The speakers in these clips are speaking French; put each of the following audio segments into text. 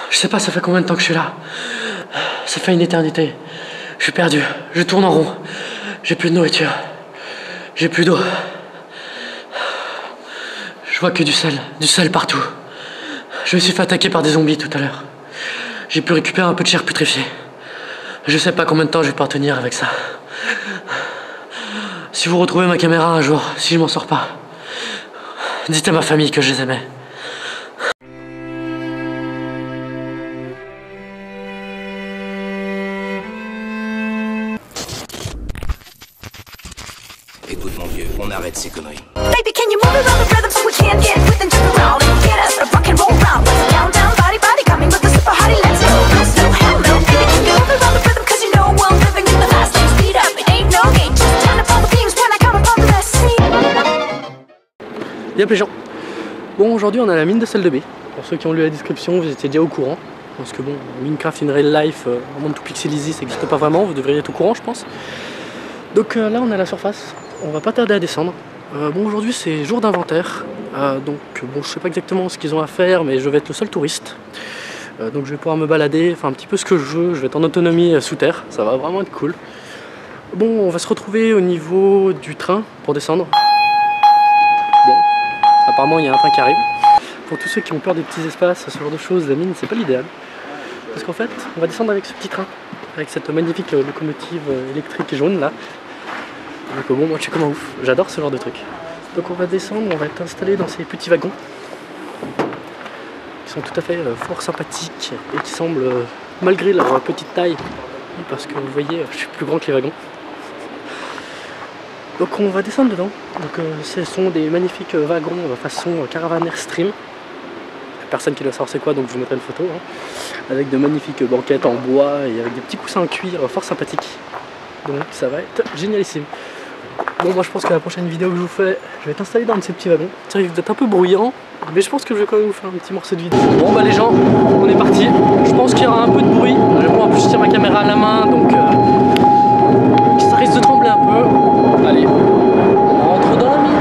Je sais pas, ça fait combien de temps que je suis là. Ça fait une éternité. Je suis perdu, je tourne en rond. J'ai plus de nourriture. J'ai plus d'eau. Je vois que du sel partout. Je me suis fait attaquer par des zombies tout à l'heure. J'ai pu récupérer un peu de chair putréfiée. Je sais pas combien de temps je vais pouvoir tenir avec ça. Si vous retrouvez ma caméra un jour, si je m'en sors pas, dites à ma famille que je les aimais. Écoute mon vieux, on arrête ces conneries. Baby, can you move around the rhythm so we can get with and jump around and get us a rock and roll round? Let's down, down, body, body, coming with a super hottie. Let's go, real slow, hell no. Baby, can you move around the rhythm? Cause you know we're living in the fast lane. Speed up, it ain't no game. Just turn up all the themes when I come up on the scene. Yep les gens. Bon, aujourd'hui on a la mine de sel de B. Pour ceux qui ont lu la description, vous étiez déjà au courant. Parce que bon, Minecraft in real life, en monde tout pixelisé, ça n'existe pas vraiment. Vous devriez être au courant, je pense. Donc là on est à la surface. On va pas tarder à descendre. Bon, aujourd'hui c'est jour d'inventaire, donc bon, je sais pas exactement ce qu'ils ont à faire, mais je vais être le seul touriste. Donc je vais pouvoir me balader, faire un petit peu ce que je veux. Je vais être en autonomie sous terre, ça va vraiment être cool. Bon, on va se retrouver au niveau du train pour descendre. Bon, apparemment il y a un train qui arrive. Pour tous ceux qui ont peur des petits espaces, ce genre de choses, la mine c'est pas l'idéal. Parce qu'en fait, on va descendre avec ce petit train, avec cette magnifique locomotive électrique jaune là. Donc bon, moi je suis comme un ouf, j'adore ce genre de truc. Donc on va descendre, on va être installé dans ces petits wagons qui sont tout à fait fort sympathiques et qui semblent, malgré leur petite taille, parce que vous voyez, je suis plus grand que les wagons. Donc on va descendre dedans. Donc ce sont des magnifiques wagons façon caravane Airstream. Personne qui doit savoir c'est quoi, donc je vous mettrai une photo. Hein, avec de magnifiques banquettes en bois et avec des petits coussins en cuir fort sympathiques. Donc ça va être génialissime. Bon, moi je pense que la prochaine vidéo que je vous fais, je vais être installé dans un de ces petits wagons. Ça risque d'être un peu bruyant, mais je pense que je vais quand même vous faire un petit morceau de vidéo. Bon bah les gens, on est parti. Je pense qu'il y aura un peu de bruit. Moi en plus je tiens ma caméra à la main, donc ça risque de trembler un peu. Allez, on rentre dans la mine.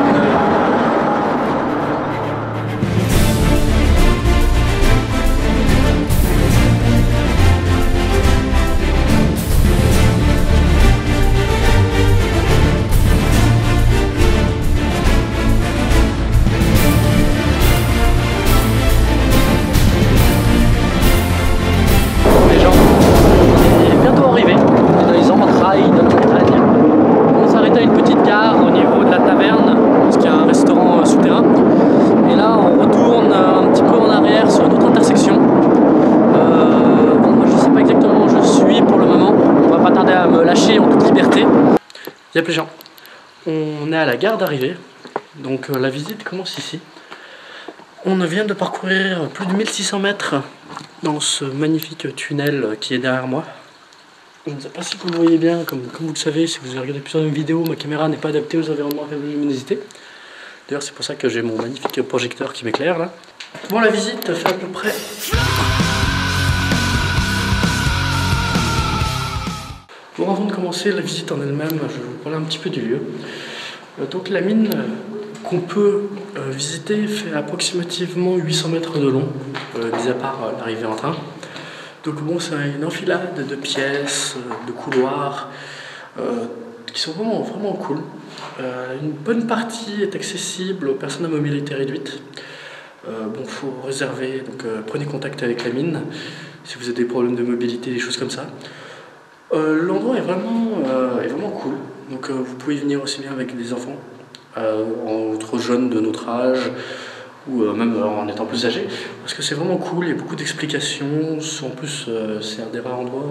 Yep les gens, on est à la gare d'arrivée, donc la visite commence ici. On vient de parcourir plus de 1600 mètres dans ce magnifique tunnel qui est derrière moi. Je ne sais pas si vous le voyez bien, comme vous le savez, si vous avez regardé plusieurs vidéos, ma caméra n'est pas adaptée aux environnements à faible luminosité. D'ailleurs c'est pour ça que j'ai mon magnifique projecteur qui m'éclaire là. Bon, la visite fait à peu près... Bon, avant de commencer la visite en elle-même, je vais vous parler un petit peu du lieu. Donc la mine qu'on peut visiter fait approximativement 800 mètres de long, mis à part l'arrivée en train. Donc bon, c'est une enfilade de pièces, de couloirs, qui sont vraiment cool. Une bonne partie est accessible aux personnes à mobilité réduite. Bon, faut réserver, donc prenez contact avec la mine si vous avez des problèmes de mobilité, des choses comme ça. L'endroit est vraiment cool, donc vous pouvez venir aussi bien avec des enfants, trop jeunes de notre âge, ou même en étant plus âgés, parce que c'est vraiment cool, il y a beaucoup d'explications. En plus c'est un des rares endroits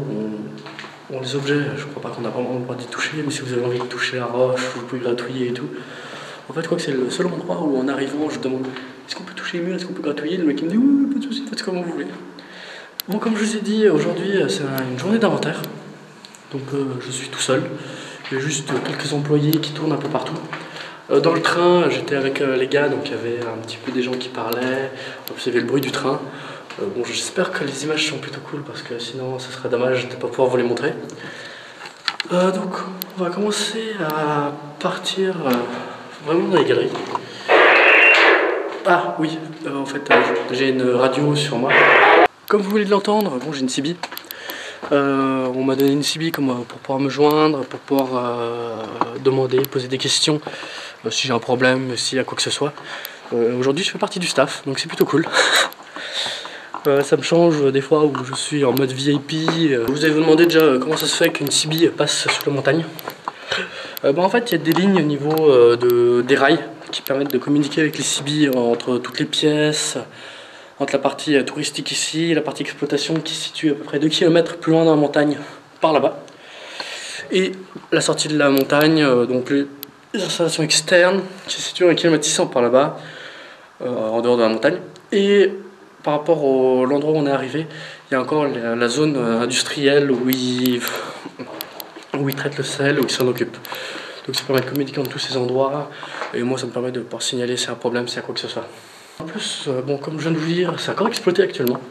où les objets, je crois pas qu'on a vraiment le droit d'y toucher, mais si vous avez envie de toucher la roche, vous pouvez gratouiller et tout. En fait je crois que c'est le seul endroit où en arrivant je demande est-ce qu'on peut toucher les murs, est-ce qu'on peut gratouiller, le mec il me dit oui, pas de soucis, faites comme vous voulez. Bon, comme je vous ai dit, aujourd'hui c'est une journée d'inventaire. Donc je suis tout seul, il y a juste quelques employés qui tournent un peu partout. Dans le train, j'étais avec les gars, donc il y avait un petit peu des gens qui parlaient, en plus il y avait le bruit du train. Bon, j'espère que les images sont plutôt cool parce que sinon ça serait dommage de ne pas pouvoir vous les montrer. Donc on va commencer à partir vraiment dans les galeries. Ah oui, en fait, j'ai une radio sur moi. Comme vous voulez l'entendre, bon, j'ai une CB. On m'a donné une CB comme, pour pouvoir me joindre, pour pouvoir demander, poser des questions, si j'ai un problème, s'il y a quoi que ce soit. Aujourd'hui, je fais partie du staff, donc c'est plutôt cool. Ça me change des fois où je suis en mode VIP. Vous allez vous demander déjà comment ça se fait qu'une CB passe sur la montagne. En fait, il y a des lignes au niveau des rails qui permettent de communiquer avec les CB entre toutes les pièces, entre la partie touristique ici et la partie exploitation qui se situe à peu près 2 km plus loin dans la montagne, par là-bas. Et la sortie de la montagne, donc les installations externes qui se situent à 1 km 600 par là-bas, en dehors de la montagne. Et par rapport à l'endroit où on est arrivé, il y a encore la zone industrielle où ils traitent le sel, où ils s'en occupent. Donc ça permet de communiquer entre tous ces endroits, et moi ça me permet de pouvoir signaler s'il y a un problème, s'il y a quoi que ce soit. En plus, bon, comme je viens de vous dire, c'est encore exploité actuellement.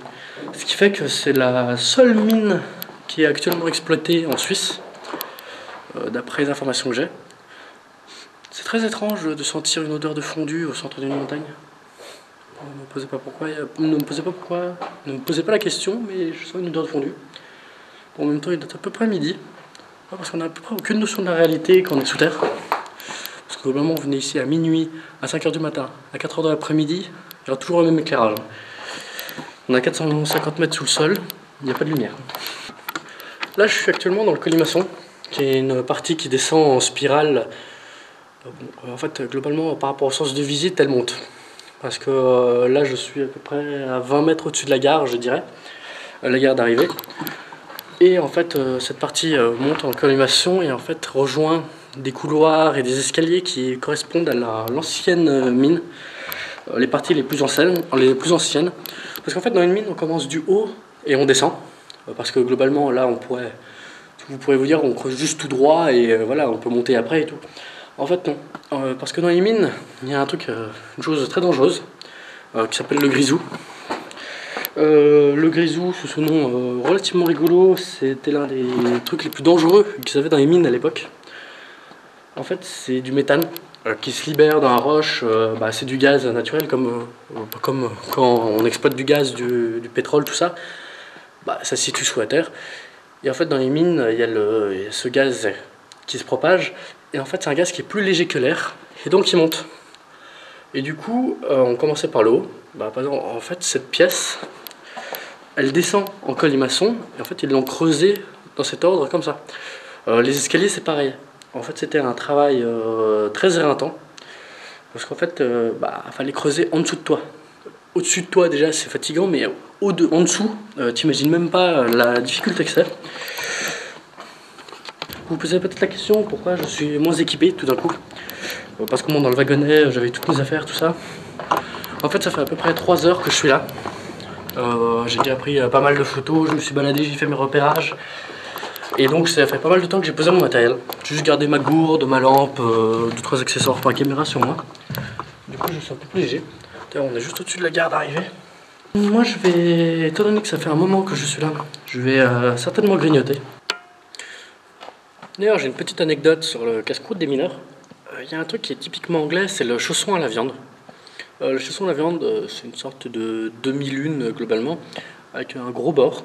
Ce qui fait que c'est la seule mine qui est actuellement exploitée en Suisse, d'après les informations que j'ai. C'est très étrange de sentir une odeur de fondu au centre d'une montagne. Ne me posez pas pourquoi, ne me posez pas la question, mais je sens une odeur de fondu. Bon, en même temps, il est à peu près midi, parce qu'on n'a à peu près aucune notion de la réalité quand on est sous terre. Parce que globalement, vous venez ici à minuit, à 5 h du matin, à 4 h de l'après-midi, il y aura toujours le même éclairage. On a 450 mètres sous le sol, il n'y a pas de lumière. Là, je suis actuellement dans le colimaçon, qui est une partie qui descend en spirale. En fait, globalement, par rapport au sens de visite, elle monte. Parce que là, je suis à peu près à 20 mètres au-dessus de la gare, je dirais, la gare d'arrivée. Et en fait, cette partie monte en colimaçon et en fait rejoint des couloirs et des escaliers qui correspondent à l'ancienne mine, les parties les plus anciennes. Parce qu'en fait, dans une mine, on commence du haut et on descend. Parce que globalement, là, vous pourrez vous dire, on creuse juste tout droit et voilà, on peut monter après et tout. En fait, non. Parce que dans les mines, il y a un truc, une chose très dangereuse, qui s'appelle le grisou. Le grisou, sous ce nom relativement rigolo, c'était l'un des trucs les plus dangereux qu'ils avaient dans les mines à l'époque. En fait, c'est du méthane qui se libère dans la roche. C'est du gaz naturel, comme quand on exploite du gaz, du pétrole, tout ça. Ça se situe sous la terre. Et en fait, dans les mines, il y a ce gaz qui se propage. Et en fait, c'est un gaz qui est plus léger que l'air, et donc il monte. Et du coup, on commençait par le haut. Par exemple, en fait, cette pièce, elle descend en colimaçon, et en fait, ils l'ont creusé dans cet ordre, comme ça. Les escaliers, c'est pareil. En fait, c'était un travail très éreintant, parce qu'en fait, fallait creuser en dessous de toi. Au-dessus de toi, déjà, c'est fatigant, mais en dessous, t'imagines même pas la difficulté que c'est. Vous posez peut-être la question pourquoi je suis moins équipé tout d'un coup. Parce que moi dans le wagonnet j'avais toutes mes affaires, tout ça. En fait ça fait à peu près 3 heures que je suis là. J'ai déjà pris pas mal de photos, je me suis baladé, j'ai fait mes repérages. Et donc ça fait pas mal de temps que j'ai posé mon matériel. J'ai juste gardé ma gourde, ma lampe, 2-3 accessoires pour la caméra sur moi. Du coup je suis un peu plus léger. D'ailleurs on est juste au-dessus de la gare d'arrivée. Moi je vais, étant donné que ça fait un moment que je suis là, je vais certainement grignoter. D'ailleurs, j'ai une petite anecdote sur le casse-croûte des mineurs. Il y a un truc qui est typiquement anglais, c'est le chausson à la viande. Le chausson à la viande, c'est une sorte de demi-lune globalement, avec un gros bord.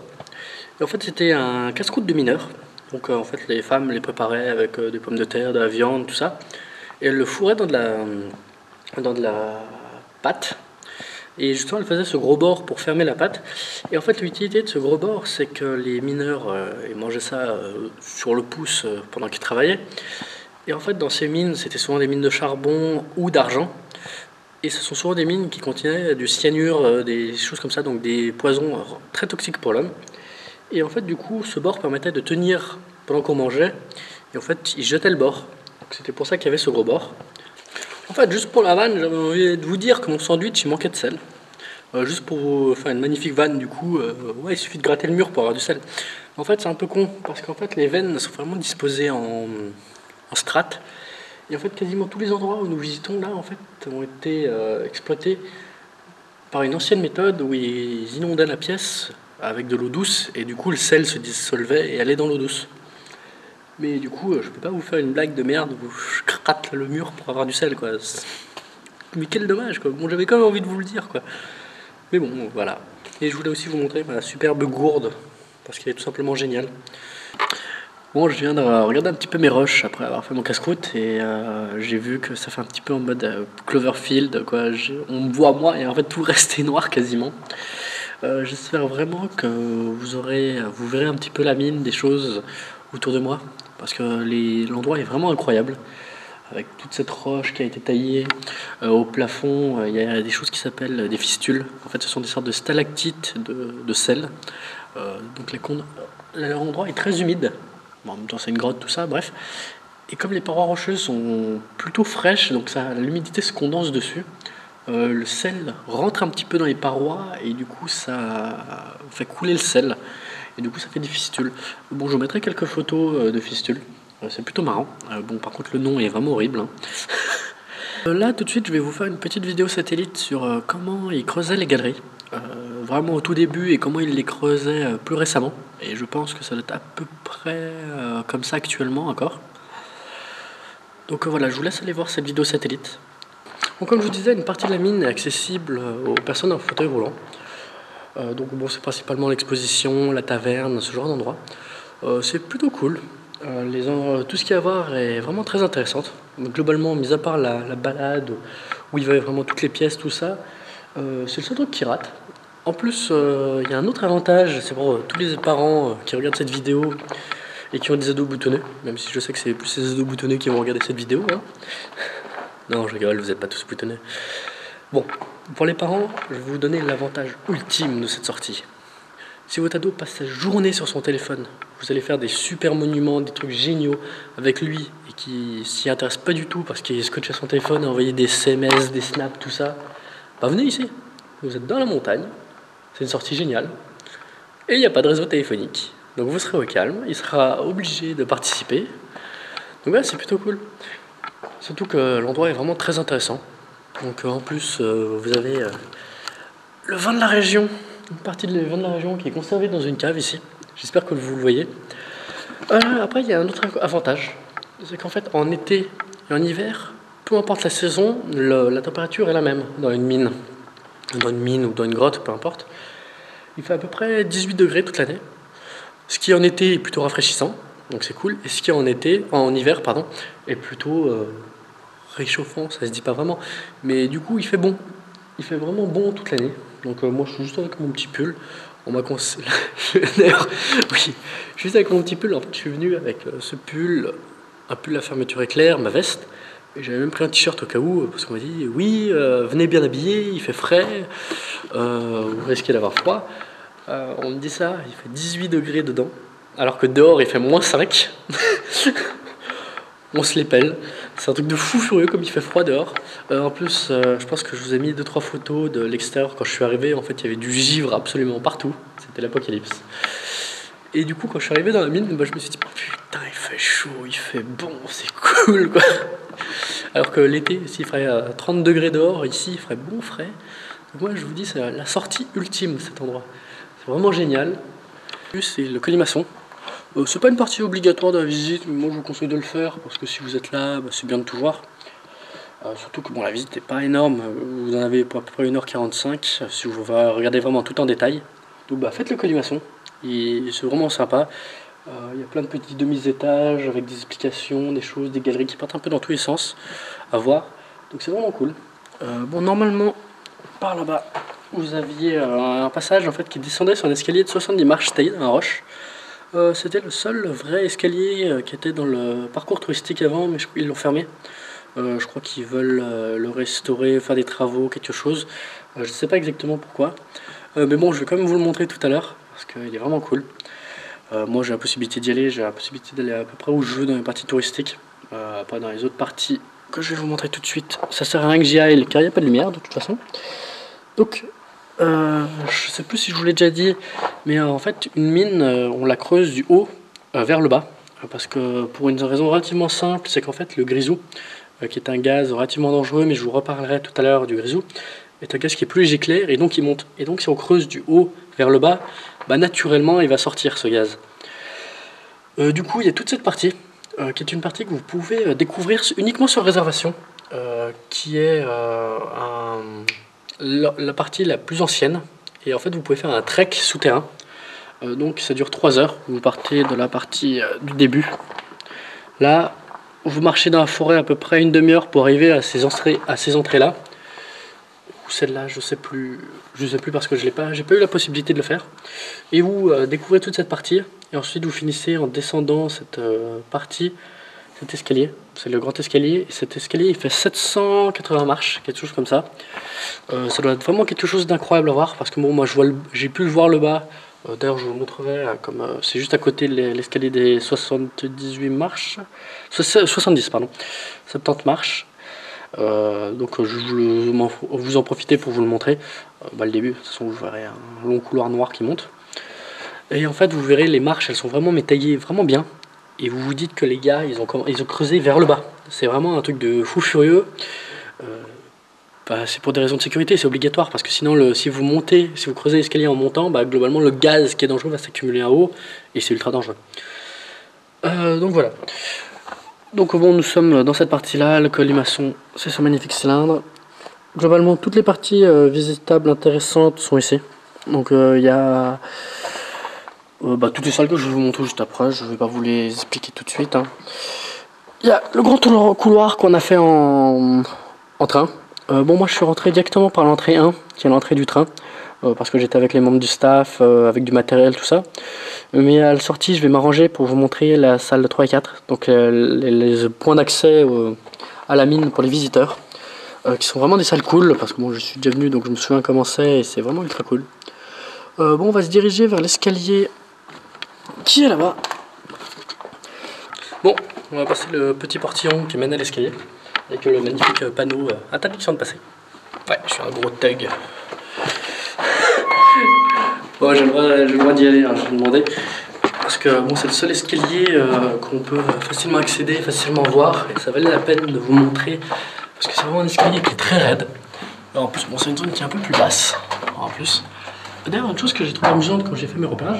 Et en fait, c'était un casse-croûte de mineurs. Donc, en fait, les femmes les préparaient avec des pommes de terre, de la viande, tout ça. Et elles le fourraient dans de la pâte. Et justement, elle faisait ce gros bord pour fermer la pâte. Et en fait, l'utilité de ce gros bord, c'est que les mineurs ils mangeaient ça sur le pouce pendant qu'ils travaillaient. Et en fait, dans ces mines, c'était souvent des mines de charbon ou d'argent. Et ce sont souvent des mines qui contenaient du cyanure, des choses comme ça, donc des poisons très toxiques pour l'homme. Et en fait, du coup, ce bord permettait de tenir pendant qu'on mangeait. Et en fait, ils jetaient le bord. C'était pour ça qu'il y avait ce gros bord. En fait, juste pour la vanne, j'avais envie de vous dire que mon sandwich il manquait de sel. Juste pour vous faire une magnifique vanne, du coup, il suffit de gratter le mur pour avoir du sel. En fait, c'est un peu con, parce qu'en fait, les veines sont vraiment disposées en strates. Et en fait, quasiment tous les endroits où nous visitons, là, en fait, ont été exploités par une ancienne méthode où ils inondaient la pièce avec de l'eau douce, et du coup, le sel se dissolvait et allait dans l'eau douce. Mais du coup, je peux pas vous faire une blague de merde où je gratte le mur pour avoir du sel, quoi. Mais quel dommage quoi. Bon, j'avais quand même envie de vous le dire quoi. Mais bon, voilà. Et je voulais aussi vous montrer ma superbe gourde, parce qu'elle est tout simplement géniale. Bon, je viens de regarder un petit peu mes rushs après avoir fait mon casse-croûte et j'ai vu que ça fait un petit peu en mode Cloverfield quoi. On me voit moi et en fait tout reste noir quasiment. J'espère vraiment que vous verrez un petit peu la mine des choses autour de moi, parce que l'endroit est vraiment incroyable. Avec toute cette roche qui a été taillée au plafond, il y a des choses qui s'appellent des fistules. En fait, ce sont des sortes de stalactites de sel. Donc l'endroit est très humide. Bon, en même temps, c'est une grotte, tout ça, bref. Et comme les parois rocheuses sont plutôt fraîches, donc l'humidité se condense dessus, le sel rentre un petit peu dans les parois et du coup, ça fait couler le sel. Et du coup, ça fait des fistules. Bon, je vous mettrai quelques photos de fistules. C'est plutôt marrant. Bon, par contre, le nom est vraiment horrible. Hein. Là, tout de suite, je vais vous faire une petite vidéo satellite sur comment ils creusaient les galeries. Vraiment au tout début et comment ils les creusaient plus récemment. Et je pense que ça doit être à peu près comme ça actuellement encore. Donc voilà, je vous laisse aller voir cette vidéo satellite. Donc comme je vous disais, une partie de la mine est accessible aux personnes en fauteuil roulant. Donc bon, c'est principalement l'exposition, la taverne, ce genre d'endroit. C'est plutôt cool. Tout ce qu'il y a à voir est vraiment très intéressant. Donc, globalement, mis à part la balade où il y avait vraiment toutes les pièces, tout ça, c'est le seul truc qui rate. En plus, il y a un autre avantage, c'est pour tous les parents qui regardent cette vidéo et qui ont des ados boutonneux, même si je sais que c'est plus les ados boutonneux qui vont regarder cette vidéo. Hein. Non, je rigole, vous n'êtes pas tous boutonneux. Bon, pour les parents, je vais vous donner l'avantage ultime de cette sortie. Si votre ado passe sa journée sur son téléphone, vous allez faire des super monuments, des trucs géniaux avec lui et qui s'y intéresse pas du tout parce qu'il est scotché à son téléphone et envoyer des SMS, des snaps, tout ça, bah venez ici. Vous êtes dans la montagne, c'est une sortie géniale et il n'y a pas de réseau téléphonique. Donc vous serez au calme, il sera obligé de participer. Donc ouais, c'est plutôt cool. Surtout que l'endroit est vraiment très intéressant. Donc en plus, vous avez le vin de la région. Une partie de vin de la région qui est conservée dans une cave ici. J'espère que vous le voyez. Après, il y a un autre avantage. C'est qu'en fait, en été et en hiver, peu importe la saison, la température est la même dans une mine. Dans une mine ou dans une grotte, peu importe. Il fait à peu près 18 degrés toute l'année. Ce qui en été est plutôt rafraîchissant, donc c'est cool. Et ce qui en hiver, est plutôt réchauffant, ça se dit pas vraiment. Mais du coup, il fait bon. Il fait vraiment bon toute l'année. Donc moi je suis juste avec mon petit pull. On m'a conseillé. D'ailleurs, oui, je suis juste avec mon petit pull. En fait, je suis venu avec ce pull, un pull à fermeture éclair, ma veste. Et j'avais même pris un t-shirt au cas où, parce qu'on m'a dit oui, venez bien habillé, il fait frais, vous risquez d'avoir froid. On me dit ça, il fait 18 degrés dedans, alors que dehors il fait moins 5. On se les pèle. C'est un truc de fou furieux comme il fait froid dehors. En plus, je pense que je vous ai mis 2-3 photos de l'extérieur. Quand je suis arrivé, en fait, il y avait du givre absolument partout. C'était l'apocalypse. Et du coup, quand je suis arrivé dans la mine, je me suis dit, oh, putain, il fait chaud, il fait bon, c'est cool, quoi. Alors que l'été, s'il ferait 30 degrés dehors, ici, il ferait bon frais. Donc moi, je vous dis, c'est la sortie ultime, cet endroit. C'est vraiment génial. En plus, c'est le colimaçon. C'est pas une partie obligatoire de la visite, mais moi je vous conseille de le faire parce que si vous êtes là, c'est bien de tout voir. Surtout que bon, la visite n'est pas énorme, vous en avez pour à peu près 1h45 si vous regardez vraiment tout en détail. Donc faites le colimaçon, c'est vraiment sympa. Il y a plein de petits demi-étages avec des explications, des choses, des galeries qui partent un peu dans tous les sens à voir. Donc c'est vraiment cool. Bon, normalement, par là-bas, vous aviez un passage en fait qui descendait sur un escalier de 70 marches taillé dans la roche. C'était le seul vrai escalier qui était dans le parcours touristique avant, mais je crois qu'ils l'ont fermé. Je crois qu'ils veulent le restaurer, faire des travaux, quelque chose. Je ne sais pas exactement pourquoi. Mais bon, je vais quand même vous le montrer tout à l'heure, parce qu'il est vraiment cool. Moi, j'ai la possibilité d'y aller, j'ai la possibilité d'aller à peu près où je veux dans les parties touristiques. Pas dans les autres parties que je vais vous montrer tout de suite. Ça sert à rien que j'y aille, car il n'y a pas de lumière, de toute façon. Donc... je sais plus si je vous l'ai déjà dit, mais en fait une mine on la creuse du haut vers le bas parce que pour une raison relativement simple, c'est qu'en fait le grisou qui est un gaz relativement dangereux, mais je vous reparlerai tout à l'heure du grisou, est un gaz qui est plus léger que l'air et donc il monte, et donc si on creuse du haut vers le bas, naturellement il va sortir ce gaz. Du coup il y a toute cette partie qui est une partie que vous pouvez découvrir uniquement sur réservation. qui est la partie la plus ancienne. Et en fait, vous pouvez faire un trek souterrain. Donc ça dure 3 heures. Vous partez de la partie du début. Là, vous marchez dans la forêt à peu près une demi-heure pour arriver à ces entrées-là. Ou celle-là, je sais plus parce que j'ai pas eu la possibilité de le faire. Et vous découvrez toute cette partie. Et ensuite, vous finissez en descendant cette partie, cet escalier. C'est le grand escalier. Et cet escalier, il fait 780 marches, quelque chose comme ça. Ça doit être vraiment quelque chose d'incroyable à voir. Parce que bon, moi, j'ai pu le voir le bas. D'ailleurs, je vous le montrerai, comme c'est juste à côté de l'escalier des 78 marches. 70, pardon. 70 marches. Donc vous en profitez pour vous le montrer. Le début, de toute façon, vous verrez un long couloir noir qui monte. Et en fait, vous verrez, les marches, elles sont vraiment taillées vraiment bien. Et vous vous dites que les gars, ils ont creusé vers le bas. C'est vraiment un truc de fou furieux. C'est pour des raisons de sécurité, c'est obligatoire. Parce que sinon, si vous creusez l'escalier en montant, globalement, le gaz qui est dangereux va s'accumuler en haut. Et c'est ultra dangereux. Donc voilà. Donc bon, nous sommes dans cette partie-là. Le colimaçon, c'est ce magnifique cylindre. Globalement, toutes les parties visitables intéressantes sont ici. Donc il y a toutes les salles que je vais vous montrer juste après. Je ne vais pas vous les expliquer tout de suite. Il y a le grand couloir qu'on a fait en train. Moi je suis rentré directement par l'entrée 1, qui est l'entrée du train, parce que j'étais avec les membres du staff, avec du matériel, tout ça. Mais à la sortie, je vais m'arranger pour vous montrer la salle 3 et 4, donc les points d'accès à la mine pour les visiteurs, qui sont vraiment des salles cool, parce que bon, je suis déjà venu, donc je me souviens comment c'est, et c'est vraiment ultra cool. On va se diriger vers l'escalier qui est là-bas. Bon, on va passer le petit portillon qui mène à l'escalier, avec le magnifique panneau interdiction de passer. Ouais, je suis un gros thug. Bon, j'ai le droit d'y aller, je vais demander. Parce que bon, c'est le seul escalier qu'on peut facilement accéder, facilement voir. Et ça valait la peine de vous montrer. Parce que c'est vraiment un escalier qui est très raide. Alors, en plus, bon, c'est une zone qui est un peu plus basse. En plus. D'ailleurs, une chose que j'ai trouvé amusante quand j'ai fait mes repérages,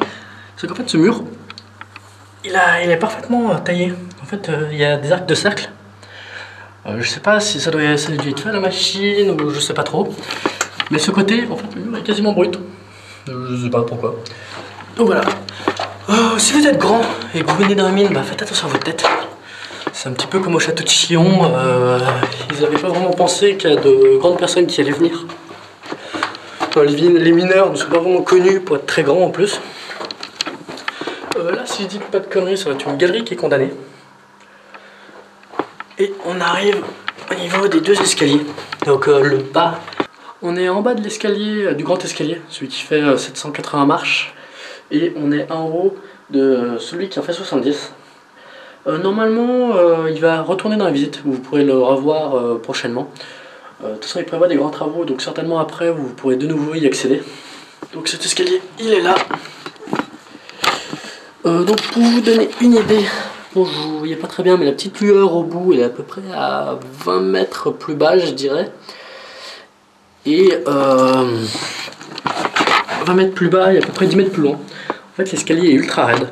c'est qu'en fait, ce mur, il est parfaitement taillé. En fait, il y a des arcs de cercle. Je sais pas si ça a dû être fait à la machine ou je sais pas trop. Mais ce côté, en fait, le mur est quasiment brut. Je sais pas pourquoi. Donc voilà. Si vous êtes grand et que vous venez dans la mine, faites attention à votre tête. C'est un petit peu comme au château de Chillon. Ils n'avaient pas vraiment pensé qu'il y a de grandes personnes qui allaient venir. Les mineurs ne sont pas vraiment connus pour être très grands en plus. Là, si je dis pas de conneries, ça va être une galerie qui est condamnée. Et on arrive au niveau des 2 escaliers. Donc le bas, on est en bas de l'escalier, du grand escalier, celui qui fait 780 marches. Et on est en haut de celui qui en fait 70. Normalement, il va retourner dans la visite, vous pourrez le revoir prochainement. De toute façon, il prévoit des grands travaux, donc certainement après, vous pourrez de nouveau y accéder. Donc cet escalier, il est là. Donc pour vous donner une idée, bon, je ne voyais pas très bien, mais la petite lueur au bout, elle est à peu près à 20 mètres plus bas, je dirais. Et 20 mètres plus bas et à peu près 10 mètres plus loin. En fait, l'escalier est ultra raide.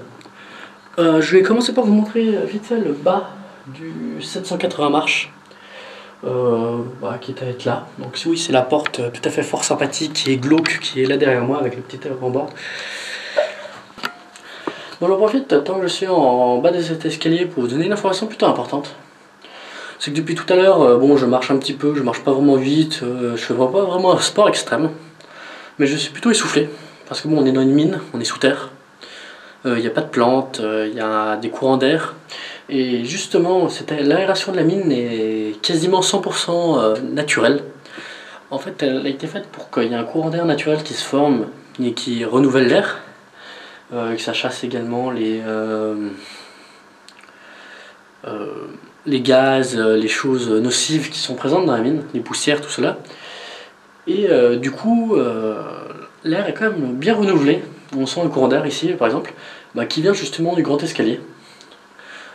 Je vais commencer par vous montrer vite fait le bas du 780 marches. Qui est à être là. Donc oui, c'est la porte tout à fait fort sympathique qui est glauque, qui est là derrière moi avec le petit rebord. Bon, j'en profite tant que je suis en bas de cet escalier pour vous donner une information plutôt importante. C'est que depuis tout à l'heure, je marche un petit peu, je marche pas vraiment vite, je fais pas vraiment un sport extrême, mais je suis plutôt essoufflé parce que bon, on est dans une mine, on est sous terre, il n'y a pas de plantes, il y a des courants d'air. Et justement, l'aération de la mine est quasiment 100% naturelle. En fait, elle a été faite pour qu'il y ait un courant d'air naturel qui se forme et qui renouvelle l'air. Que ça chasse également les gaz, les choses nocives qui sont présentes dans la mine, les poussières, tout cela. Et du coup, l'air est quand même bien renouvelé. On sent le courant d'air ici, par exemple, qui vient justement du grand escalier.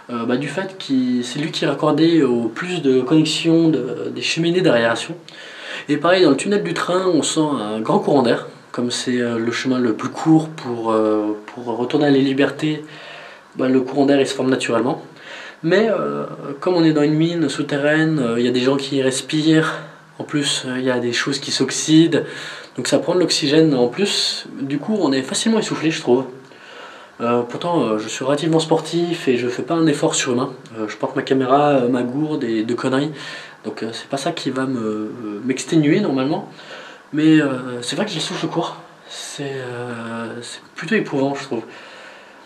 Du fait que c'est lui qui est raccordé au plus de connexions des cheminées d'aération. Et pareil, dans le tunnel du train, on sent un grand courant d'air, comme c'est le chemin le plus court pour retourner à la liberté, le courant d'air il se forme naturellement. Mais comme on est dans une mine souterraine, il y a des gens qui y respirent, en plus il y a des choses qui s'oxydent, donc ça prend de l'oxygène en plus, du coup on est facilement essoufflé je trouve. Pourtant je suis relativement sportif et je fais pas un effort surhumain, je porte ma caméra, ma gourde et de conneries, donc c'est pas ça qui va m'exténuer normalement, mais c'est vrai que j'essouffle court, c'est plutôt éprouvant je trouve.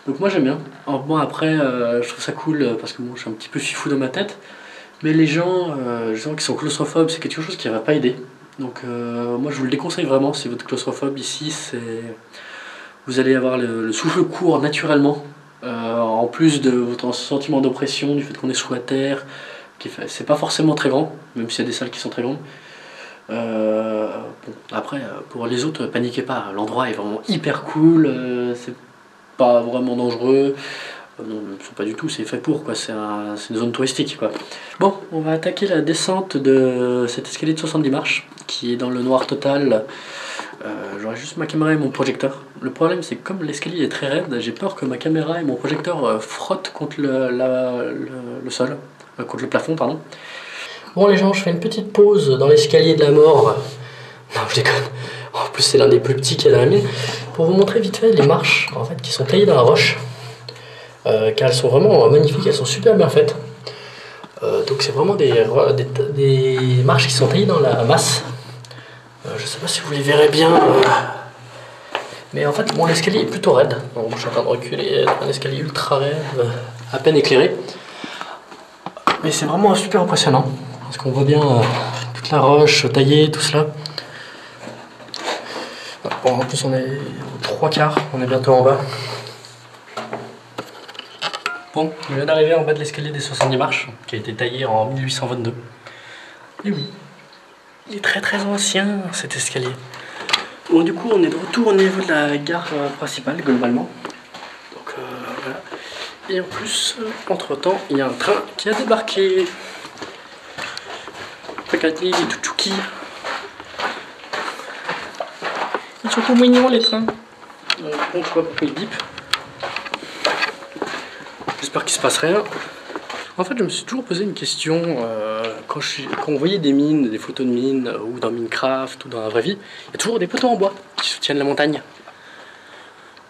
Donc moi j'aime bien. Alors, bon après je trouve ça cool parce que bon, je suis un petit peu fifou dans ma tête. Mais les gens qui sont claustrophobes, c'est quelque chose qui va pas aider. Donc moi je vous le déconseille vraiment si vous êtes claustrophobe ici. Vous allez avoir le souffle court naturellement. En plus de votre sentiment d'oppression, du fait qu'on est sous la terre. C'est pas forcément très grand, même s'il y a des salles qui sont très grandes. Bon, après pour les autres, paniquez pas. L'endroit est vraiment hyper cool. C'est pas vraiment dangereux, non, pas du tout, c'est fait pour quoi, c'est une zone touristique quoi. Bon, on va attaquer la descente de cet escalier de 70 marches qui est dans le noir total. J'aurai juste ma caméra et mon projecteur. Le problème c'est que comme l'escalier est très raide, j'ai peur que ma caméra et mon projecteur frottent contre le sol, contre le plafond pardon. Bon les gens, je fais une petite pause dans l'escalier de la mort. Non je déconne. En plus c'est l'un des plus petits qu'il y a dans la mine. Pour vous montrer vite fait les marches en fait, qui sont taillées dans la roche. Car elles sont vraiment magnifiques, elles sont super bien faites. Donc c'est vraiment des marches qui sont taillées dans la masse. Je sais pas si vous les verrez bien. Mais en fait bon, l'escalier est plutôt raide. Donc, je suis en train de reculer, un escalier ultra raide, à peine éclairé. Mais c'est vraiment super impressionnant. Parce qu'on voit bien toute la roche taillée, tout cela. Bon, en plus on est aux 3/4, on est bientôt en bas. Bon, je viens d'arriver en bas de l'escalier des 70 marches, qui a été taillé en 1822. Et oui, il est très très ancien cet escalier. Bon, du coup on est de retour au niveau de la gare principale globalement. Donc voilà. Et en plus, entre temps, il y a un train qui a débarqué. Regardez, il est tout chouki. Ils sont tout mignons les trains. Bon, je vois pourquoi ils bip. J'espère qu'il se passe rien. En fait, je me suis toujours posé une question quand on voyait des mines, des photos de mines, ou dans Minecraft, ou dans la vraie vie, il y a toujours des poteaux en bois qui soutiennent la montagne.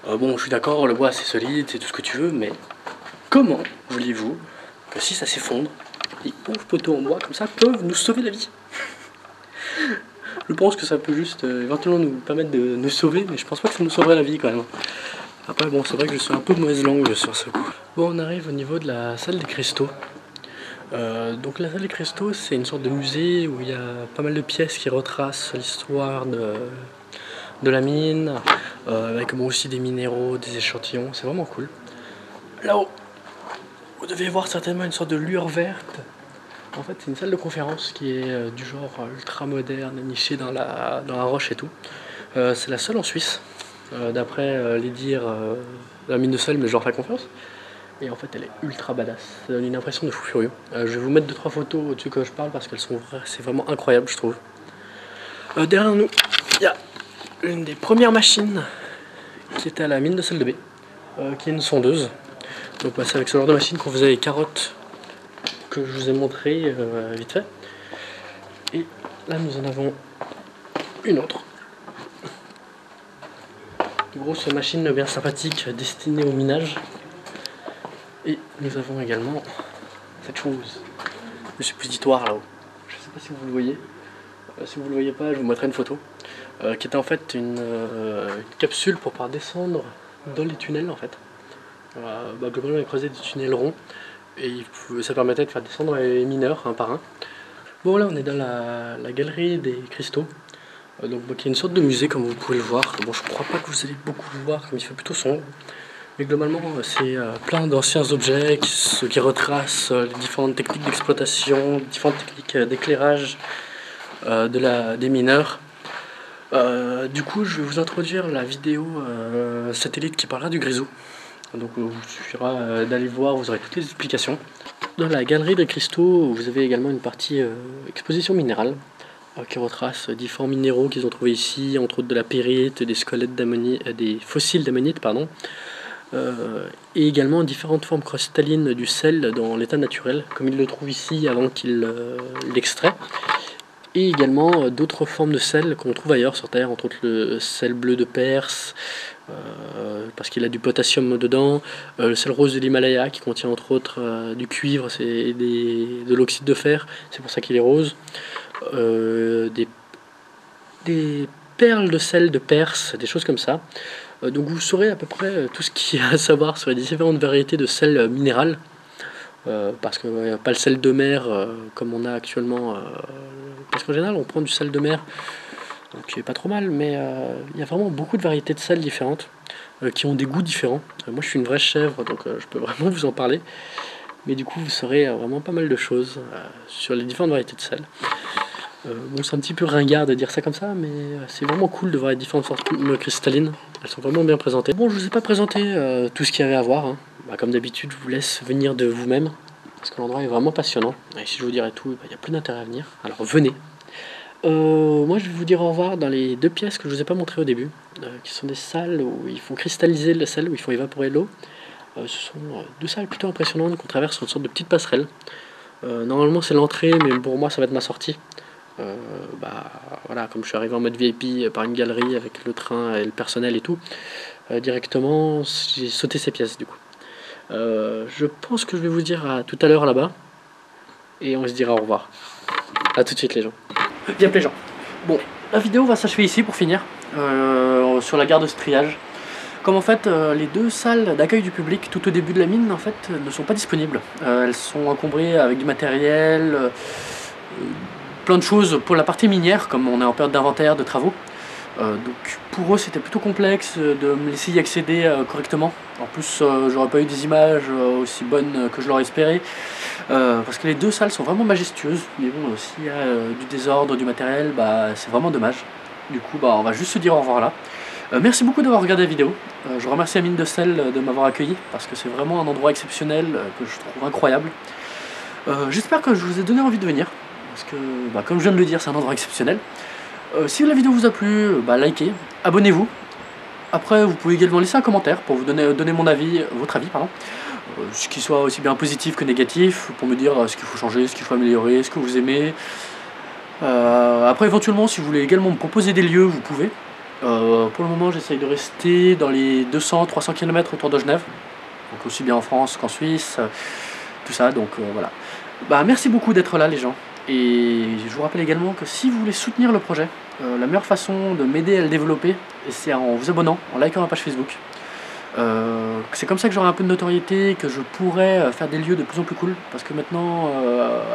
Bon, je suis d'accord, le bois c'est solide, c'est tout ce que tu veux, mais comment voulez-vous que si ça s'effondre, les pauvres poteaux en bois comme ça peuvent nous sauver la vie? Je pense que ça peut juste éventuellement nous permettre de nous sauver, mais je pense pas que ça nous sauverait la vie quand même. Après bon, c'est vrai que je suis un peu mauvaise langue sur ce coup. Bon, on arrive au niveau de la salle des cristaux. Donc la salle des cristaux, c'est une sorte de musée où il y a pas mal de pièces qui retracent l'histoire de la mine, avec bon, aussi des minéraux, des échantillons, c'est vraiment cool. Là-haut, vous devez voir certainement une sorte de lueur verte. En fait, c'est une salle de conférence qui est du genre ultra moderne, nichée dans la roche et tout. C'est la seule en Suisse, d'après les dires de la mine de sel, mais je leur fais confiance. Et en fait, elle est ultra badass. Ça donne une impression de fou furieux. Je vais vous mettre 2-3 photos au-dessus que je parle parce qu'elles sont c'est vraiment incroyable, je trouve. Derrière nous, il y a une des premières machines qui était à la mine de sel de B, qui est une sondeuse. Donc c'est avec ce genre de machine qu'on faisait les carottes que je vous ai montré vite fait. Et là nous en avons une autre. Une grosse machine bien sympathique destinée au minage. Et nous avons également cette chose, le suppositoire là-haut. Je ne sais pas si vous le voyez. Si vous ne le voyez pas, je vous mettrai une photo. Qui était en fait une capsule pour pouvoir descendre dans les tunnels en fait. Globalement, il creusait des tunnels ronds. Et ça permettait de faire descendre les mineurs un par un. Bon là on est dans la galerie des cristaux, donc qui est une sorte de musée comme vous pouvez le voir. Bon je crois pas que vous allez beaucoup le voir comme il fait plutôt sombre, mais globalement c'est plein d'anciens objets qui retracent les différentes techniques d'exploitation, différentes techniques d'éclairage des mineurs. Du coup je vais vous introduire la vidéo satellite qui parlera du grisou. Donc il vous suffira d'aller voir, vous aurez toutes les explications. Dans la galerie des cristaux, vous avez également une partie exposition minérale qui retrace différents minéraux qu'ils ont trouvés ici, entre autres de la pyrite, des squelettes d'ammonite, des fossiles d'ammonite, pardon, et également différentes formes cristallines du sel dans l'état naturel, comme il le trouve ici avant qu'il l'extrait. Et également d'autres formes de sel qu'on trouve ailleurs sur Terre, entre autres le sel bleu de Perse, parce qu'il a du potassium dedans, le sel rose de l'Himalaya qui contient entre autres du cuivre, c'est de l'oxyde de fer, c'est pour ça qu'il est rose, des perles de sel de Perse, des choses comme ça. Donc vous saurez à peu près tout ce qu'il y a à savoir sur les différentes variétés de sel minéral. Parce qu'il n'y a pas le sel de mer comme on a actuellement, parce qu'en général on prend du sel de mer, qui est pas trop mal, mais il y a vraiment beaucoup de variétés de sel différentes, qui ont des goûts différents. Moi je suis une vraie chèvre, donc je peux vraiment vous en parler, mais du coup vous saurez vraiment pas mal de choses sur les différentes variétés de sel. Bon, c'est un petit peu ringard de dire ça comme ça, mais c'est vraiment cool de voir les différentes formes cristallines. Elles sont vraiment bien présentées. Bon, je vous ai pas présenté tout ce qu'il y avait à voir, hein. Comme d'habitude, je vous laisse venir de vous-même, parce que l'endroit est vraiment passionnant. Et si je vous dirais tout, il y a plus d'intérêt à venir. Alors venez. Moi, je vais vous dire au revoir dans les 2 pièces que je vous ai pas montrées au début, qui sont des salles où ils font cristalliser le sel, où ils font évaporer l'eau. Ce sont 2 salles plutôt impressionnantes qu'on traverse sur une sorte de petite passerelle. Normalement, c'est l'entrée, mais pour moi, ça va être ma sortie. Voilà, comme je suis arrivé en mode VIP par une galerie avec le train et le personnel et tout, directement j'ai sauté ces pièces du coup. Je pense que je vais vous dire à tout à l'heure là-bas, et on se dira au revoir. A tout de suite les gens. Bien les gens. Bon, la vidéo va s'achever ici pour finir, sur la gare de triage. Comme en fait les 2 salles d'accueil du public tout au début de la mine en fait ne sont pas disponibles. Elles sont encombrées avec du matériel, plein de choses pour la partie minière, comme on est en période d'inventaire, de travaux. Donc pour eux c'était plutôt complexe de me laisser y accéder correctement. En plus j'aurais pas eu des images aussi bonnes que je l'aurais espéré, parce que les 2 salles sont vraiment majestueuses, mais bon, s'il y a du désordre, du matériel, c'est vraiment dommage. Du coup on va juste se dire au revoir là. Merci beaucoup d'avoir regardé la vidéo. Je remercie la mine de sel de m'avoir accueilli, parce que c'est vraiment un endroit exceptionnel que je trouve incroyable. J'espère que je vous ai donné envie de venir, parce que comme je viens de le dire, c'est un endroit exceptionnel. Si la vidéo vous a plu, likez, abonnez-vous. Après vous pouvez également laisser un commentaire pour vous donner mon avis, votre avis pardon, ce qui soit aussi bien positif que négatif, pour me dire ce qu'il faut changer, ce qu'il faut améliorer, ce que vous aimez. Après éventuellement si vous voulez également me proposer des lieux, vous pouvez. Pour le moment j'essaye de rester dans les 200-300 km autour de Genève, donc aussi bien en France qu'en Suisse, tout ça, donc voilà. Merci beaucoup d'être là les gens. Et je vous rappelle également que si vous voulez soutenir le projet, la meilleure façon de m'aider à le développer, c'est en vous abonnant, en likant ma page Facebook. C'est comme ça que j'aurai un peu de notoriété, que je pourrai faire des lieux de plus en plus cool, parce que maintenant,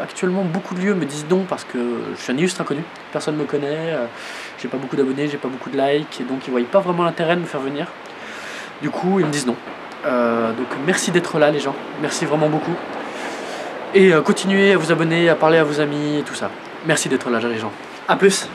actuellement, beaucoup de lieux me disent non, parce que je suis un illustre inconnu, personne ne me connaît, j'ai pas beaucoup d'abonnés, j'ai pas beaucoup de likes, et donc ils voient pas vraiment l'intérêt de me faire venir. Du coup, ils me disent non. Donc merci d'être là les gens, merci vraiment beaucoup. Et continuez à vous abonner, à parler à vos amis et tout ça. Merci d'être là les gens. A plus.